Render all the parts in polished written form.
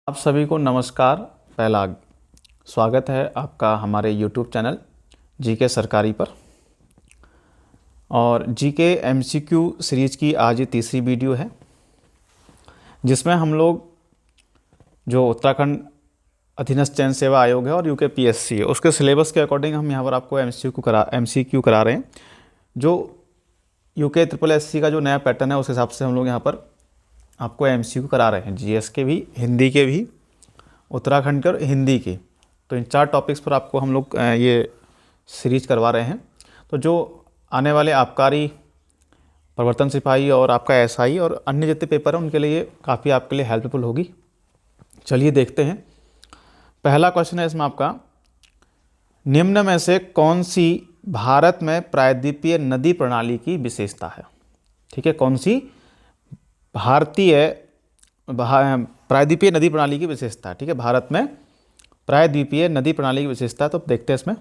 आप सभी को नमस्कार। पहला स्वागत है आपका हमारे YouTube चैनल जीके सरकारी पर। और जीके एमसीक्यू सीरीज की आज ये तीसरी वीडियो है, जिसमें हम लोग जो उत्तराखंड अधीनस्थ चयन सेवा आयोग है और यूकेपीएससी है, उसके सिलेबस के अकॉर्डिंग हम यहाँ पर आपको एमसीक्यू करा रहे हैं। जो यूके ट्रिपल एससी का जो नया पैटर्न है उस हिसाब से हम लोग यहाँ पर आपको एमसीक्यू करा रहे हैं, जीएस के भी, हिंदी के भी, उत्तराखंड के और हिंदी के। तो इन 4 टॉपिक्स पर आपको हम लोग ये सीरीज करवा रहे हैं। तो जो आने वाले आबकारी, प्रवर्तन सिपाही और आपका एसआई और अन्य जितने पेपर हैं उनके लिए काफ़ी आपके लिए हेल्पफुल होगी। चलिए देखते हैं। पहला क्वेश्चन है इसमें आपका, निम्न में से कौन सी भारत में प्रायद्वीपीय नदी प्रणाली की विशेषता है? ठीक है, कौन सी भारतीय प्रायद्वीपीय नदी प्रणाली की विशेषता है? ठीक है, भारत में प्रायद्वीपीय नदी प्रणाली की विशेषता है। तो देखते हैं इसमें।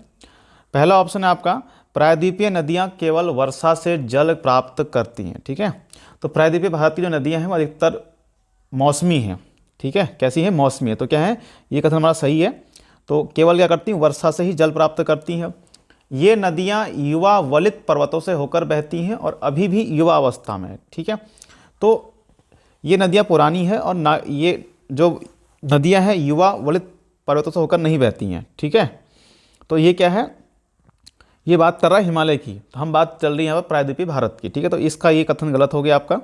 पहला ऑप्शन है आपका, प्रायद्वीपीय नदियां केवल वर्षा से जल प्राप्त करती हैं। ठीक है, तो प्रायद्वीपीय भारत की जो नदियां हैं वो अधिकतर मौसमी हैं। ठीक है, कैसी है? मौसमी है। तो क्या है, ये कथन हमारा सही है। तो केवल क्या करती हैं? वर्षा से ही जल प्राप्त करती हैं। ये नदियां युवा वलित पर्वतों से होकर बहती हैं और अभी भी युवा अवस्था में है। ठीक है, तो ये नदियाँ पुरानी है और ना, ये जो नदियाँ हैं युवा वलित पर्वतों से होकर नहीं बहती हैं। ठीक है, तो ये क्या है, ये बात कर रहा है हिमालय की। तो हम बात चल रही है यहाँ पर प्रायद्वीपीय भारत की। ठीक है, तो इसका ये कथन गलत हो गया आपका।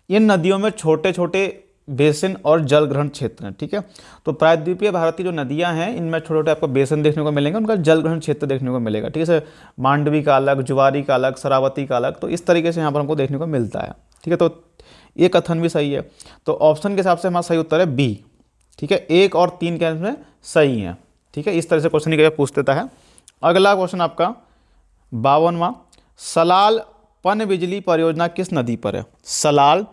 इन नदियों में छोटे छोटे बेसिन और जल ग्रहण क्षेत्र हैं। ठीक है, तो प्रायद्वीपीय भारत की जो नदियाँ हैं इनमें छोटे छोटे आपको बेसिन देखने को मिलेंगे, उनका जल ग्रहण क्षेत्र देखने को मिलेगा। ठीक है, मांडवी का अलग, जुवारी का अलग, शरावती का अलग। तो इस तरीके से यहाँ पर हमको देखने को मिलता है। ठीक है, तो ये कथन भी सही है। तो ऑप्शन के हिसाब से हमारा सही उत्तर है बी। ठीक है, 1 और 3 के में सही है। ठीक है, इस तरह से क्वेश्चन कई पूछ देता है। अगला क्वेश्चन आपका 52वां, सलाल पन बिजली परियोजना किस नदी पर है? सलाल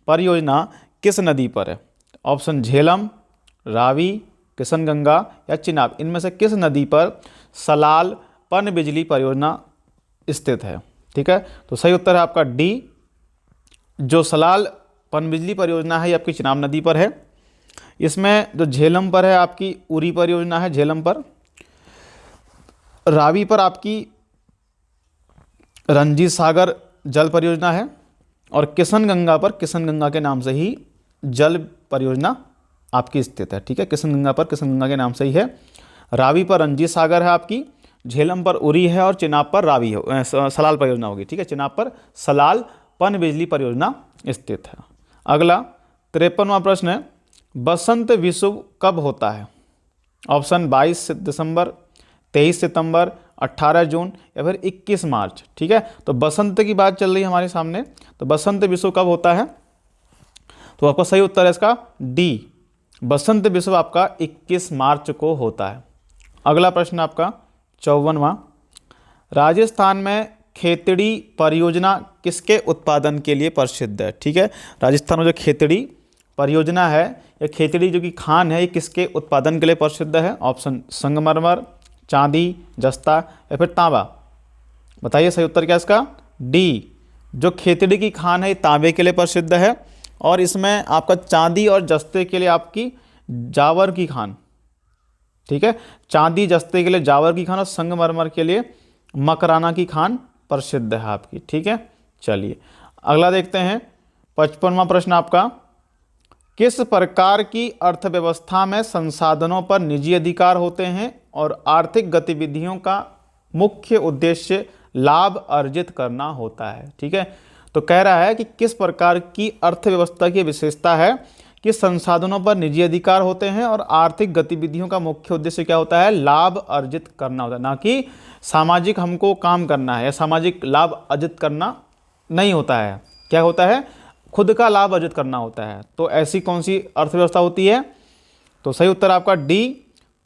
परियोजना किस नदी पर है? ऑप्शन झेलम, रावी, किशनगंगा या चिनाब। इनमें से किस नदी पर सलाल पन बिजली परियोजना स्थित है? ठीक है, तो सही उत्तर है आपका डी। जो सलाल पनबिजली परियोजना है ये आपकी चिनाब नदी पर है। इसमें जो झेलम पर है आपकी उरी परियोजना है झेलम पर। रावी पर आपकी रंजीत सागर जल परियोजना है। और किशनगंगा पर किशनगंगा के नाम से ही जल परियोजना आपकी स्थित है। ठीक है, किशनगंगा पर किशनगंगा के नाम से ही है। रावी पर रंजीत सागर है आपकी, झेलम पर उरी है और चिनाब पर रावी है, सलाल परियोजना होगी। ठीक है, चिनाब पर सलाल पन बिजली परियोजना स्थित है। अगला 53वां प्रश्न है, बसंत विषुव कब होता है? ऑप्शन 22 दिसंबर, 23 सितंबर, 18 जून या फिर 21 मार्च। ठीक है, तो बसंत की बात चल रही है हमारे सामने। तो बसंत विषुव कब होता है? तो आपका सही उत्तर है इसका डी। बसंत विषुव आपका 21 मार्च को होता है। अगला प्रश्न आपका 54वां, राजस्थान में खेतड़ी परियोजना किसके उत्पादन के लिए प्रसिद्ध है? ठीक है, राजस्थान में जो खेतड़ी परियोजना है या खेतड़ी जो कि खान है, ये किसके उत्पादन के लिए प्रसिद्ध है? ऑप्शन संगमरमर, चांदी, जस्ता या फिर तांबा। बताइए सही उत्तर क्या है इसका? डी। जो खेतड़ी की खान है ये तांबे के लिए प्रसिद्ध है और इसमें आपका चांदी और जस्ते के लिए आपकी जावर की खान। ठीक है, चांदी जस्ते के लिए जावर की खान और संगमरमर के लिए मकराना की खान प्रसिद्ध है आपकी। ठीक है, चलिए अगला देखते हैं। 55वां प्रश्न आपका, किस प्रकार की अर्थव्यवस्था में संसाधनों पर निजी अधिकार होते हैं और आर्थिक गतिविधियों का मुख्य उद्देश्य लाभ अर्जित करना होता है? ठीक है, तो कह रहा है कि किस प्रकार की अर्थव्यवस्था की विशेषता है कि संसाधनों पर निजी अधिकार होते हैं और आर्थिक गतिविधियों का मुख्य उद्देश्य क्या होता है? लाभ अर्जित करना होता है, ना कि सामाजिक हमको काम करना है या सामाजिक लाभ अर्जित करना नहीं होता है। क्या होता है? खुद का लाभ अर्जित करना होता है। तो ऐसी कौन सी अर्थव्यवस्था होती है? तो सही उत्तर आपका डी,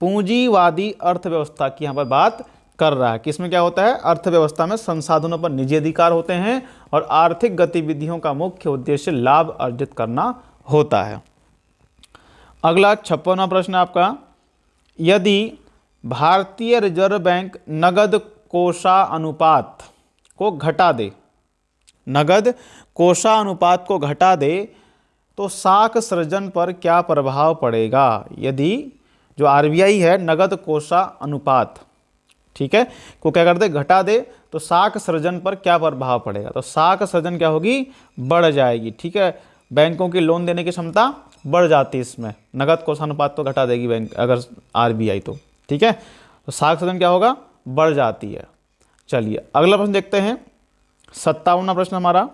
पूंजीवादी अर्थव्यवस्था की यहाँ पर बात कर रहा है। किसमें क्या होता है? अर्थव्यवस्था में संसाधनों पर निजी अधिकार होते हैं और आर्थिक गतिविधियों का मुख्य उद्देश्य लाभ अर्जित करना होता है। अगला 56वां प्रश्न आपका, यदि भारतीय रिजर्व बैंक नगद कोषानुपात को घटा दे, नगद कोषानुपात को घटा दे तो साख सृजन पर क्या प्रभाव पड़ेगा यदि जो आरबीआई है नगद कोषा अनुपात, ठीक है, को क्या कर दे, घटा दे, तो साख सृजन पर क्या प्रभाव पड़ेगा? तो साख सृजन क्या होगी, बढ़ जाएगी। ठीक है, बैंकों की लोन देने की क्षमता बढ़ जाती है इसमें, नगद कोषानुपात तो घटा देगी बैंक अगर आरबीआई तो, ठीक है, तो साख सृजन क्या होगा, बढ़ जाती है। चलिए अगला प्रश्न देखते हैं, 57वां प्रश्न हमारा,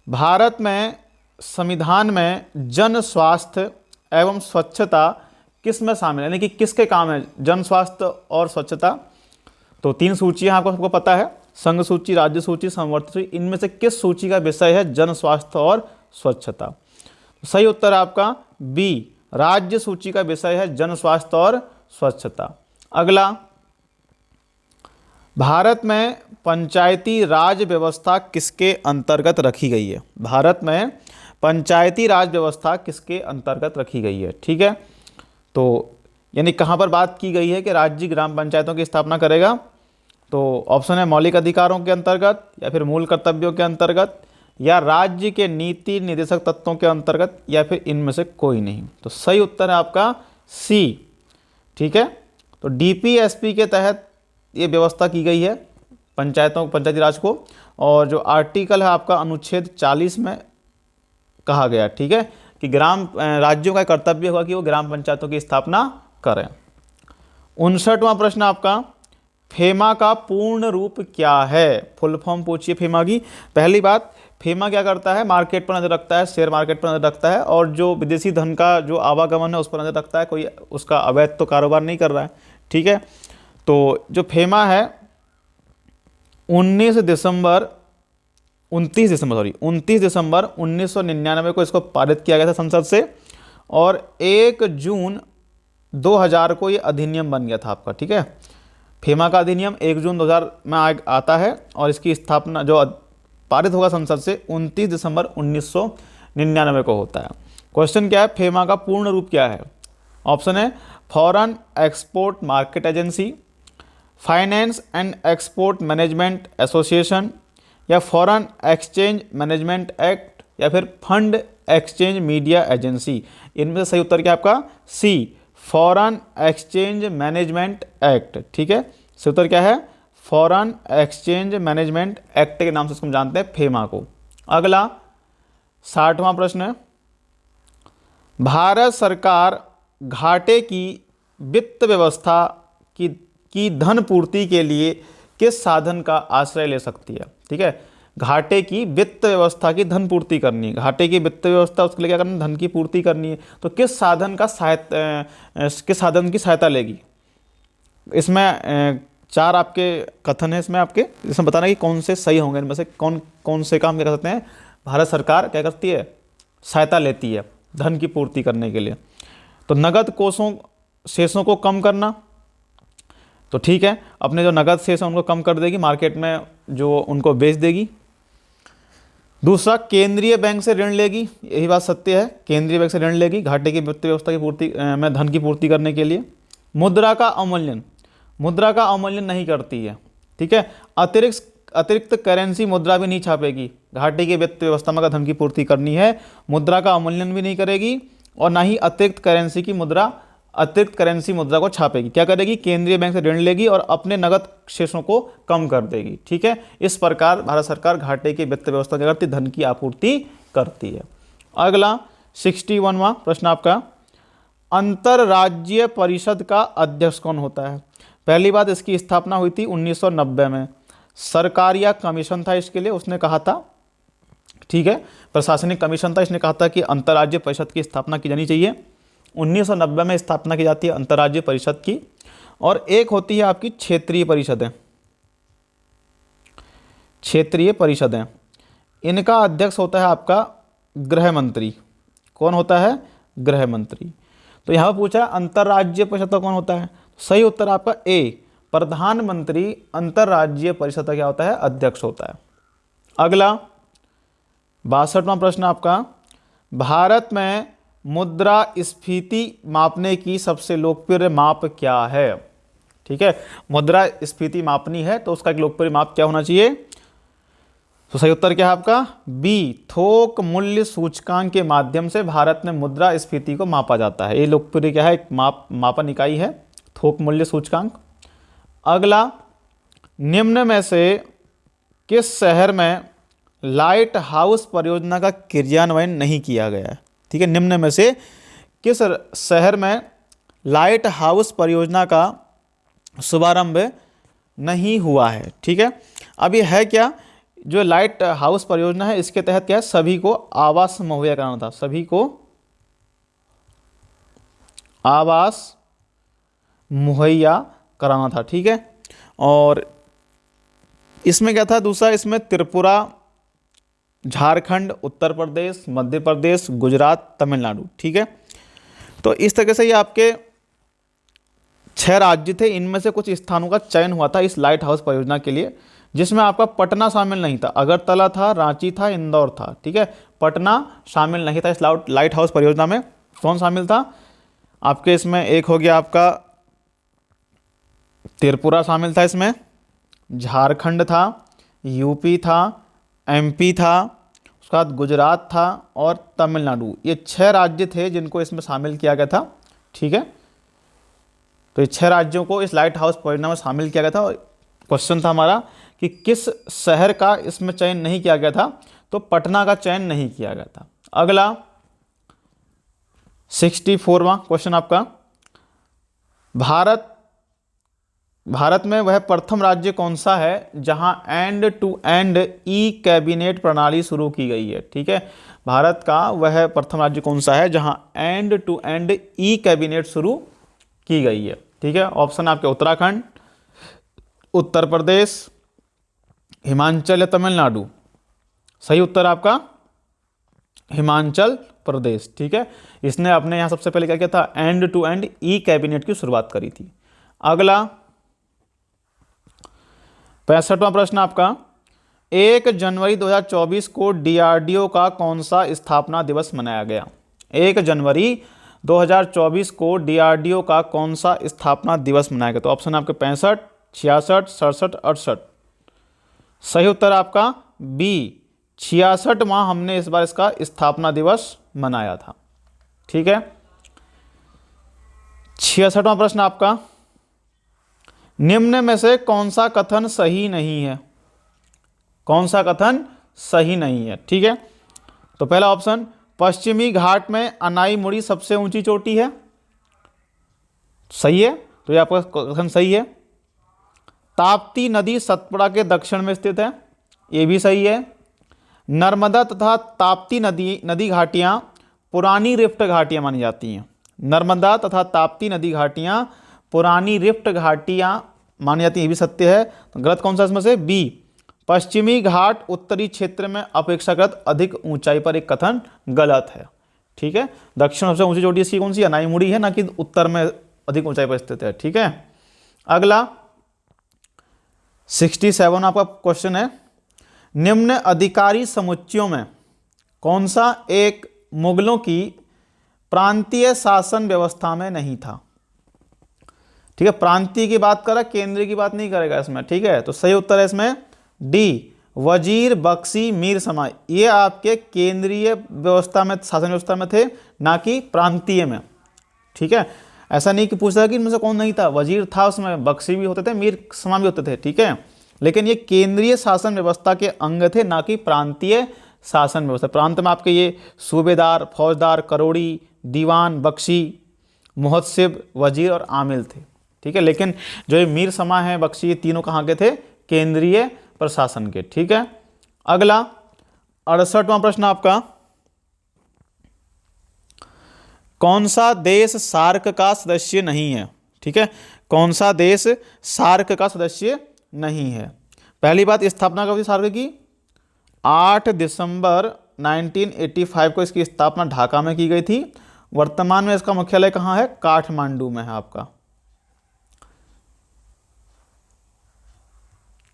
भारत में संविधान में जन स्वास्थ्य एवं स्वच्छता किस में शामिल है, यानी कि किसके काम है जन स्वास्थ्य और स्वच्छता? तो 3 सूचियां आपको सबको पता है, संघ सूची, राज्य सूची, समवर्ती सूची, इनमें से किस सूची का विषय है जन स्वास्थ्य और स्वच्छता? सही उत्तर है आपका बी, राज्य सूची का विषय है जन स्वास्थ्य और स्वच्छता। अगला, भारत में पंचायती राज व्यवस्था किसके अंतर्गत रखी गई है? भारत में पंचायती राज व्यवस्था किसके अंतर्गत रखी गई है? ठीक है, तो यानी कहाँ पर बात की गई है कि राज्य ग्राम पंचायतों की स्थापना करेगा? तो ऑप्शन है मौलिक अधिकारों के अंतर्गत, या फिर मूल कर्तव्यों के अंतर्गत, या राज्य के नीति निर्देशक तत्वों के अंतर्गत, या फिर इनमें से कोई नहीं। तो सही उत्तर है आपका सी। ठीक है, तो डीपीएसपी के तहत ये व्यवस्था की गई है पंचायती राज को, और जो आर्टिकल है आपका अनुच्छेद 40 में कहा गया, ठीक है, कि राज्यों का कर्तव्य होगा कि वो ग्राम पंचायतों की स्थापना करें। 59वां प्रश्न आपका, फेमा का पूर्ण रूप क्या है? फुल फॉर्म पूछिए फेमा की। पहली बात, फेमा क्या करता है, मार्केट पर नजर रखता है, शेयर मार्केट पर नजर रखता है, और जो विदेशी धन का जो आवागमन है उस पर नजर रखता है, कोई उसका अवैध तो कारोबार नहीं कर रहा है। ठीक है, तो जो फेमा है 29 दिसंबर 1999 को इसको पारित किया गया था संसद से, और 1 जून 2000 को ये अधिनियम बन गया था आपका। ठीक है, फेमा का अधिनियम 1 जून 2000 में आता है, और इसकी स्थापना जो पारित होगा संसद से 29 दिसंबर 1999 को होता है। क्वेश्चन क्या है, फेमा का पूर्ण रूप क्या है? ऑप्शन है foreign export market agency, finance and export management association, या फॉरेन एक्सचेंज मैनेजमेंट एक्ट, या फिर फंड एक्सचेंज मीडिया एजेंसी। इनमें से सही उत्तर क्या आपका सी, फॉरेन एक्सचेंज मैनेजमेंट एक्ट। ठीक है, सही उत्तर क्या है, फॉरेन एक्सचेंज मैनेजमेंट एक्ट के नाम से इसको हम जानते हैं फेमा को। अगला 60वां प्रश्न है, भारत सरकार घाटे की वित्त व्यवस्था की धन पूर्ति के लिए किस साधन का आश्रय ले सकती है? ठीक है, घाटे की वित्त व्यवस्था की धन पूर्ति करनी है, घाटे की वित्त व्यवस्था उसके लिए क्या करना है, धन की पूर्ति करनी है, तो किस साधन की सहायता लेगी? इसमें 4 आपके कथन है, इसमें बताना कि कौन से सही होंगे, इनमें से कौन से काम क्या कर सकते हैं भारत सरकार क्या करती है, सहायता लेती है धन की पूर्ति करने के लिए। तो नगद शेषों को कम करना, तो ठीक है, अपने जो नगद शेष है उनको कम कर देगी, मार्केट में जो उनको बेच देगी। दूसरा, केंद्रीय बैंक से ऋण लेगी, यही बात सत्य है, केंद्रीय बैंक से ऋण लेगी घाटे की वित्त व्यवस्था की पूर्ति में धन की पूर्ति करने के लिए। मुद्रा का अवमूल्यन नहीं करती है। ठीक है, अतिरिक्त करेंसी मुद्रा भी नहीं छापेगी, घाटे की वित्त व्यवस्था में धन की पूर्ति करनी है, मुद्रा का अवमूल्यन भी नहीं करेगी, और ना ही अतिरिक्त करेंसी मुद्रा को छापेगी। क्या करेगी, केंद्रीय बैंक से ऋण लेगी और अपने नगद शेषों को कम कर देगी। ठीक है, इस प्रकार भारत सरकार घाटे की वित्त व्यवस्था क्या करती है, धन की आपूर्ति करती है। अगला 61वां प्रश्न आपका, अंतरराज्यीय परिषद का अध्यक्ष कौन होता है? पहली बात, इसकी स्थापना हुई थी 1990 में, सरकारिया कमीशन था इसके लिए, उसने कहा था, ठीक है, प्रशासनिक कमीशन था, इसने कहा था कि अंतर्राज्यीय परिषद की स्थापना की जानी चाहिए। 1990 में स्थापना की जाती है अंतर्राज्यीय परिषद की। और एक होती है आपकी क्षेत्रीय परिषदें, इनका अध्यक्ष होता है आपका गृह मंत्री। कौन होता है, गृह मंत्री। तो यहाँ पूछा है अंतर्राज्यीय परिषद का कौन होता है, सही उत्तर आपका ए, प्रधानमंत्री अंतर्राज्यीय परिषद का क्या होता है, अध्यक्ष होता है। अगला 62वां प्रश्न आपका, भारत में मुद्रास्फीति मापने की सबसे लोकप्रिय माप क्या है? ठीक है, मुद्रास्फीति मापनी है तो उसका एक लोकप्रिय माप क्या होना चाहिए, तो सही उत्तर क्या है आपका बी, थोक मूल्य सूचकांक के माध्यम से भारत में मुद्रास्फीति को मापा जाता है। ये लोकप्रिय क्या है, एक मापन इकाई है, थोक मूल्य सूचकांक। अगला, निम्न में से किस शहर में लाइट हाउस परियोजना का क्रियान्वयन नहीं किया गया है? ठीक है, निम्न में से किस शहर में लाइट हाउस परियोजना का शुभारंभ नहीं हुआ है? ठीक है, अब ये है क्या, जो लाइट हाउस परियोजना है इसके तहत क्या है, सभी को आवास मुहैया कराना था, सभी को आवास मुहैया कराना था। ठीक है, और इसमें क्या था दूसरा, इसमें त्रिपुरा, झारखंड, उत्तर प्रदेश, मध्य प्रदेश, गुजरात, तमिलनाडु। ठीक है, तो इस तरह से ये आपके 6 राज्य थे, इनमें से कुछ स्थानों का चयन हुआ था इस लाइट हाउस परियोजना के लिए, जिसमें आपका पटना शामिल नहीं था, अगरतला था, रांची था, इंदौर था। ठीक है, पटना शामिल नहीं था इस लाइट हाउस परियोजना में। कौन शामिल था आपके इसमें, एक हो गया आपका त्रिपुरा शामिल था, इसमें झारखंड था, यूपी था, एमपी था, उसके बाद गुजरात था और तमिलनाडु। ये 6 राज्य थे जिनको इसमें शामिल किया गया था। ठीक है, तो ये 6 राज्यों को इस लाइट हाउस परियोजना में शामिल किया गया था। क्वेश्चन था हमारा कि किस शहर का इसमें चयन नहीं किया गया था, तो पटना का चयन नहीं किया गया था। अगला 64वां क्वेश्चन आपका, भारत में वह प्रथम राज्य कौन सा है जहां end to end e cabinet प्रणाली शुरू की गई है? ठीक है, भारत का वह प्रथम राज्य कौन सा है जहां end to end e cabinet शुरू की गई है? ठीक है, ऑप्शन आपके उत्तराखंड, उत्तर प्रदेश, हिमाचल या तमिलनाडु। सही उत्तर आपका हिमाचल प्रदेश। ठीक है, इसने अपने यहाँ सबसे पहले क्या किया था, end to end e cabinet की शुरुआत करी थी। अगला 65वां प्रश्न आपका, 1 जनवरी 2024 को डीआरडीओ का कौन सा स्थापना दिवस मनाया गया? 1 जनवरी 2024 को डीआरडीओ का कौन सा स्थापना दिवस मनाया गया? तो ऑप्शन आपके 65, 66, 67, 68। सही उत्तर आपका बी, 66वां हमने इस बार इसका स्थापना दिवस मनाया था। ठीक है, 66वां प्रश्न आपका, निम्न में से कौन सा कथन सही नहीं है? कौन सा कथन सही नहीं है? ठीक है, तो पहला ऑप्शन, पश्चिमी घाट में अनाई मुड़ी सबसे ऊंची चोटी है। सही है, तो ये आपका कथन सही है। ताप्ती नदी सतपुड़ा के दक्षिण में स्थित है, ये भी सही है। नर्मदा तथा ताप्ती नदी घाटियां पुरानी रिफ्ट घाटियां मानी जाती हैं। नर्मदा तथा ताप्ती नदी घाटियां पुरानी रिफ्ट घाटियां मानी जाती हैं, ये भी सत्य है। तो गलत कौन सा इसमें से? बी, पश्चिमी घाट उत्तरी क्षेत्र में अपेक्षाकृत अधिक ऊंचाई पर, एक कथन गलत है। ठीक है, दक्षिण सबसे ऊंची चोटी इसकी कौन सी, अनाई मुड़ी है, ना कि उत्तर में अधिक ऊंचाई पर स्थित है। ठीक है, अगला 67 आपका क्वेश्चन है, निम्न अधिकारी समुच्चयों में कौन सा एक मुगलों की प्रांतीय शासन व्यवस्था में नहीं था? ठीक है, प्रांतीय की बात करा, केंद्रीय की बात नहीं करेगा इसमें। ठीक है, तो सही उत्तर है इसमें डी, वजीर, बख्शी, मीर समाज, ये आपके केंद्रीय व्यवस्था में, शासन व्यवस्था में थे, ना कि प्रांतीय में। ठीक है, ऐसा नहीं कि पूछता कि इनमें से कौन नहीं था, वजीर था उसमें, बख्शी भी होते थे, मीर समाज भी होते थे। ठीक है, लेकिन ये केंद्रीय शासन व्यवस्था के अंग थे, ना कि प्रांतीय शासन व्यवस्था। प्रांत में आपके ये सूबेदार, फौजदार, करोड़ी, दीवान, बख्शी, मुहत्सिब, वजीर और आमिल थे। ठीक है, लेकिन जो ये मीर समा है, बख्शी, ये तीनों कहाँ के थे? केंद्रीय प्रशासन के। ठीक है, अगला 68वां प्रश्न आपका, कौन सा देश सार्क का सदस्य नहीं है? ठीक है, कौन सा देश सार्क का सदस्य नहीं है? पहली बात, स्थापना कब हुई सार्क की? 8 दिसंबर 1985 को इसकी स्थापना ढाका में की गई थी। वर्तमान में इसका मुख्यालय कहाँ है? काठमांडू में है आपका।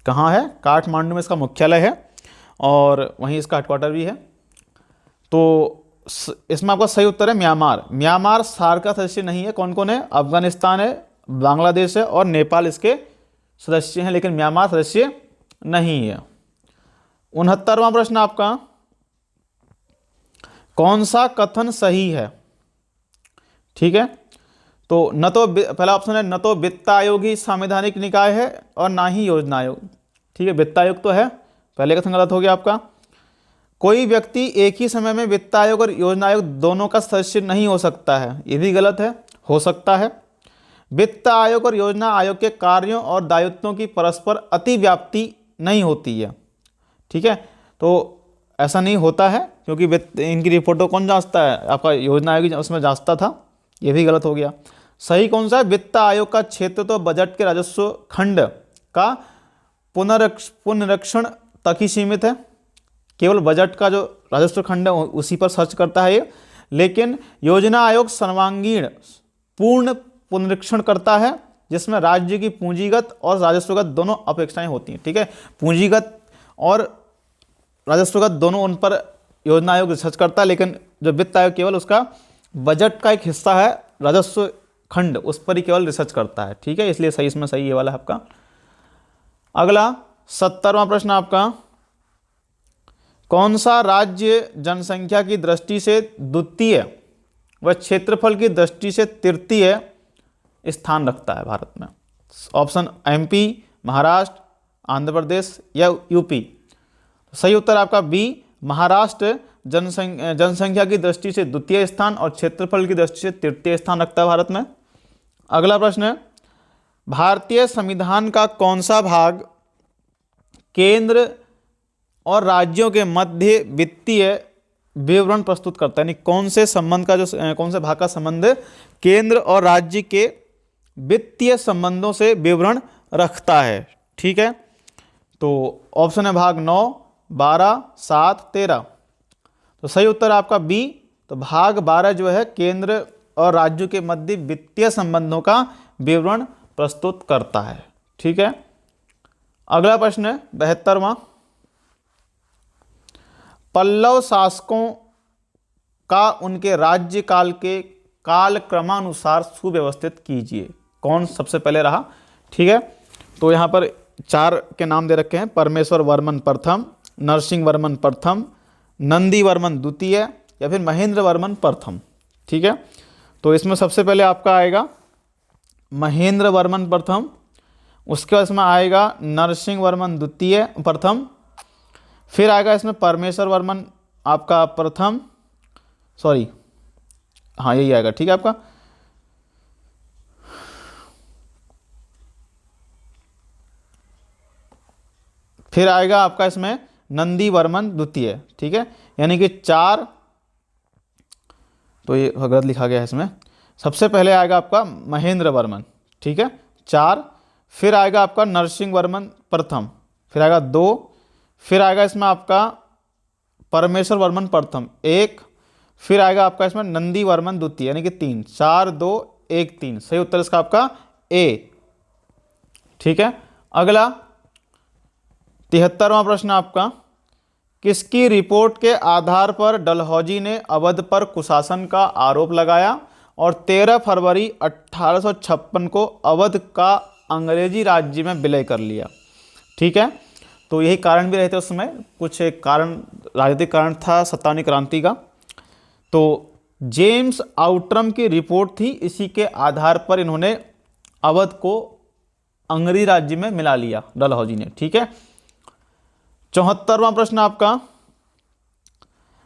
कहाँ है? काठमांडू में इसका मुख्यालय है और वहीं इसका हेडक्वार्टर भी है। तो इसमें आपका सही उत्तर है म्यांमार। म्यांमार सार्क का सदस्य नहीं है। कौन कौन है? अफगानिस्तान है, बांग्लादेश है और नेपाल इसके सदस्य हैं, लेकिन म्यांमार सदस्य नहीं है। 69वां प्रश्न आपका, कौन सा कथन सही है? ठीक है, तो न तो पहला ऑप्शन है, न तो वित्त आयोग ही संवैधानिक निकाय है और ना ही योजना आयोग। ठीक है, वित्त आयोग तो है, पहले कथन गलत हो गया आपका। कोई व्यक्ति एक ही समय में वित्त आयोग और योजना आयोग दोनों का सदस्य नहीं हो सकता है, ये भी गलत है, हो सकता है। वित्त आयोग और योजना आयोग के कार्यों और दायित्वों की परस्पर अतिव्याप्ति नहीं होती है। ठीक है, तो ऐसा नहीं होता है, क्योंकि वित्त इनकी रिपोर्टों कौन जांचता है? आपका योजना आयोग उसमें जांचता था, ये भी गलत हो गया। सही कौन सा है? वित्त आयोग का क्षेत्र तो बजट के राजस्व खंड का पुनरीक्षण तक ही सीमित है, केवल बजट का जो राजस्व खंड है उसी पर सर्च करता है ये। लेकिन योजना आयोग सर्वांगीण पूर्ण पुनरीक्षण करता है, जिसमें राज्य की पूंजीगत और राजस्वगत दोनों अपेक्षाएं होती हैं। ठीक है, पूंजीगत और राजस्वगत दोनों उन पर योजना आयोग रिसर्च करता है, लेकिन जो वित्त आयोग केवल उसका बजट का एक हिस्सा है, राजस्व खंड, उस पर ही केवल रिसर्च करता है। ठीक है, इसलिए सही, इसमें सही ये वाला है आपका। अगला 70वां प्रश्न आपका, कौन सा राज्य जनसंख्या की दृष्टि से द्वितीय व क्षेत्रफल की दृष्टि से तृतीय स्थान रखता है भारत में? ऑप्शन एमपी, महाराष्ट्र, आंध्र प्रदेश या यूपी। सही उत्तर आपका बी, महाराष्ट्र जनसंख्या की दृष्टि से द्वितीय स्थान और क्षेत्रफल की दृष्टि से तृतीय स्थान रखता है भारत में। अगला प्रश्न है, भारतीय संविधान का कौन सा भाग केंद्र और राज्यों के मध्य वित्तीय विवरण प्रस्तुत करता है? यानी कौन से संबंध का कौन से भाग का संबंध केंद्र और राज्य के वित्तीय संबंधों से विवरण रखता है? ठीक है, तो ऑप्शन है भाग 9, 12, 7, 13। तो सही उत्तर आपका बी, तो भाग 12 जो है केंद्र और राज्यों के मध्य वित्तीय संबंधों का विवरण प्रस्तुत करता है। ठीक है, अगला प्रश्न है 72वां, पल्लव शासकों का उनके राज्य काल के कालक्रमानुसार सुव्यवस्थित कीजिए। कौन सबसे पहले रहा? ठीक है, तो यहाँ पर 4 के नाम दे रखे हैं, परमेश्वर वर्मन प्रथम, नरसिंह वर्मन प्रथम, नंदी वर्मन द्वितीय या फिर महेंद्र वर्मन प्रथम। ठीक है, तो इसमें सबसे पहले आपका आएगा महेंद्र वर्मन प्रथम, उसके बाद इसमें आएगा नरसिंह वर्मन द्वितीय प्रथम, फिर आएगा इसमें परमेश्वर वर्मन आपका प्रथम, सॉरी हाँ यही आएगा। ठीक है आपका, फिर आएगा आपका इसमें नंदी वर्मन द्वितीय। ठीक है, यानी कि 4, तो ये गलत लिखा गया है इसमें। सबसे पहले आएगा आपका महेंद्र वर्मन, ठीक है 4, फिर आएगा आपका नरसिंह वर्मन प्रथम, फिर आएगा 2, फिर आएगा इसमें आपका परमेश्वर वर्मन प्रथम 1, फिर आएगा आपका इसमें नंदी वर्मन द्वितीय, यानी कि 3, 4, 2, 1, 3। सही उत्तर इसका आपका ए। ठीक है, अगला 73वां प्रश्न आपका, किसकी रिपोर्ट के आधार पर डलहौजी ने अवध पर कुशासन का आरोप लगाया और 13 फरवरी 1856 को अवध का अंग्रेजी राज्य में विलय कर लिया? ठीक है, तो यही कारण भी रहे थे उस समय, कुछ एक कारण, राजनीतिक कारण था सत्तावनी क्रांति का। तो जेम्स आउट्रम की रिपोर्ट थी, इसी के आधार पर इन्होंने अवध को अंग्रेजी राज्य में मिला लिया डलहौजी ने। ठीक है, 74वां प्रश्न आपका,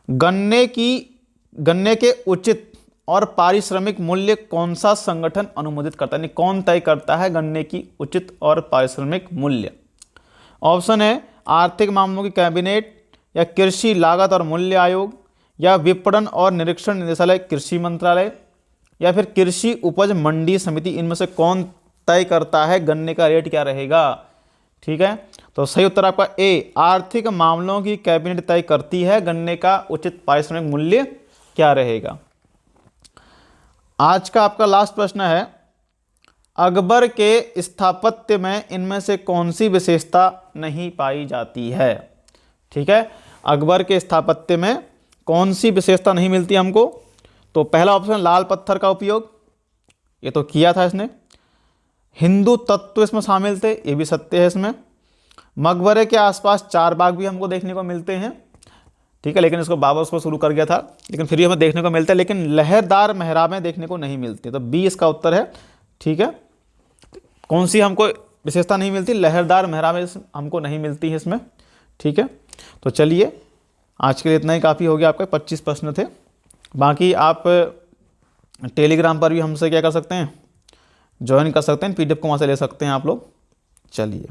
गन्ने के उचित और पारिश्रमिक मूल्य कौन सा संगठन अनुमोदित करता है? यानी कौन तय करता है गन्ने की उचित और पारिश्रमिक मूल्य? ऑप्शन है आर्थिक मामलों की कैबिनेट, या कृषि लागत और मूल्य आयोग, या विपणन और निरीक्षण निदेशालय कृषि मंत्रालय, या फिर कृषि उपज मंडी समिति। इनमें से कौन तय करता है गन्ने का रेट क्या रहेगा? ठीक है, तो सही उत्तर आपका ए, आर्थिक मामलों की कैबिनेट तय करती है गन्ने का उचित पारिश्रमिक मूल्य क्या रहेगा। आज का आपका लास्ट प्रश्न है, अकबर के स्थापत्य में इनमें से कौन सी विशेषता नहीं पाई जाती है? ठीक है, अकबर के स्थापत्य में कौन सी विशेषता नहीं मिलती हमको? तो पहला ऑप्शन लाल पत्थर का उपयोग, ये तो किया था इसने। हिंदू तत्व इसमें शामिल थे, ये भी सत्य है इसमें। मकबरे के आसपास 4 बाग भी हमको देखने को मिलते हैं, ठीक है, लेकिन इसको बाबर उसको शुरू कर गया था, लेकिन फिर भी हमें देखने को मिलता है, लेकिन लहरदार मेहराबें देखने को नहीं मिलती। तो बी इसका उत्तर है, ठीक है। कौन सी हमको विशेषता नहीं मिलती? लहरदार मेहराबें हमको नहीं मिलती है इसमें, ठीक है। तो चलिए आज के लिए इतना ही काफ़ी हो गया, आपके 25 प्रश्न थे। बाकी आप टेलीग्राम पर भी हमसे क्या कर सकते हैं, ज्वाइन कर सकते हैं, PDF को वहाँ से ले सकते हैं आप लोग। चलिए।